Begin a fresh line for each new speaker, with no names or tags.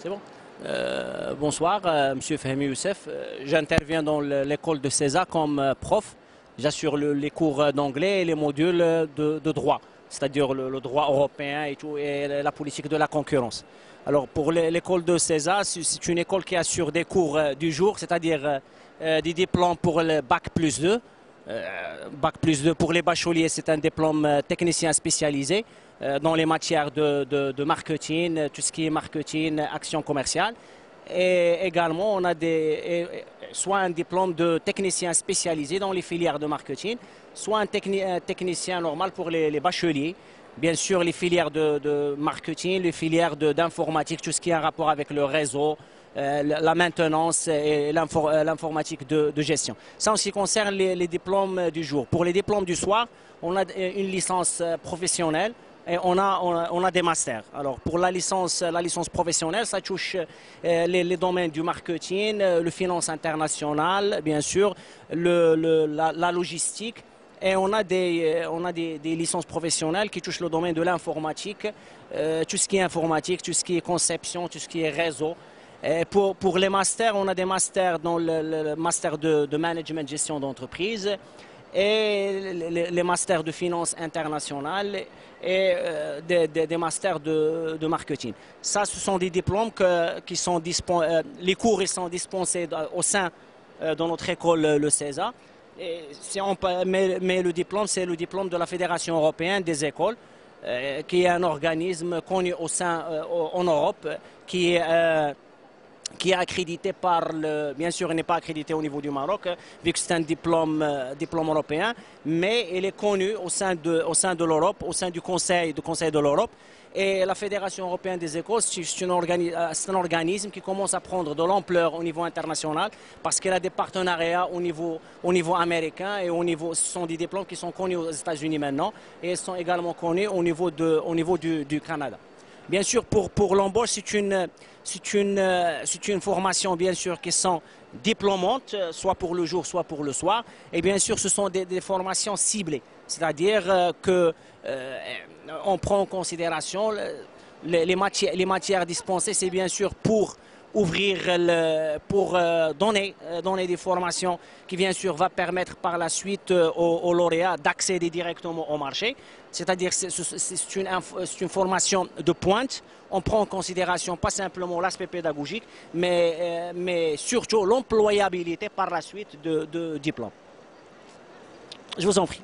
C'est bon. Bonsoir, Monsieur Fahmi Youssef. J'interviens dans l'école de CESA comme prof. J'assure les cours d'anglais et les modules de droit, c'est-à-dire le droit européen et tout, et la politique de la concurrence. Alors pour l'école de CESA, c'est une école qui assure des cours du jour, c'est-à-dire des diplômes pour le bac+2. Bac+2 pour les bacheliers, c'est un diplôme technicien spécialisé dans les matières de marketing, tout ce qui est marketing, action commerciale. Et également, on a soit un diplôme de technicien spécialisé dans les filières de marketing, soit un technicien normal pour les bacheliers. Bien sûr, les filières de marketing, les filières d'informatique, tout ce qui a un rapport avec le réseau, la maintenance et l'informatique de gestion. Ça, en ce qui concerne les diplômes du jour. Pour les diplômes du soir, on a une licence professionnelle et on a des masters. Alors, pour la licence professionnelle, ça touche les domaines du marketing, le finance internationale, bien sûr, la logistique. Et on a des licences professionnelles qui touchent le domaine de l'informatique, tout ce qui est informatique, tout ce qui est conception, tout ce qui est réseau. Et pour les masters, on a des masters dans le master de management gestion d'entreprise et les masters de finance internationale et des masters de marketing. Ça, ce sont des diplômes qui sont les cours ils sont dispensés au sein de notre école, le CESA. Mais le diplôme, c'est le diplôme de la Fédération européenne des écoles, qui est un organisme connu en Europe, qui est accrédité bien sûr, il n'est pas accrédité au niveau du Maroc, vu que c'est un diplôme européen, mais il est connu au sein de l'Europe, au sein du Conseil de l'Europe. Et la Fédération européenne des écoles, c'est un organisme qui commence à prendre de l'ampleur au niveau international parce qu'il a des partenariats au niveau américain et ce sont des diplômes qui sont connus aux États-Unis maintenant et ils sont également connus au niveau du Canada. Bien sûr, pour l'embauche, c'est une formation, bien sûr, qui sont diplômantes, soit pour le jour, soit pour le soir. Et bien sûr, ce sont des formations ciblées. C'est-à-dire qu'on prend en considération les matières dispensées, c'est bien sûr pour donner des formations qui bien sûr va permettre par la suite aux lauréats d'accéder directement au marché. C'est-à-dire c'est une formation de pointe. On prend en considération pas simplement l'aspect pédagogique, mais surtout l'employabilité par la suite de diplôme. Je vous en prie.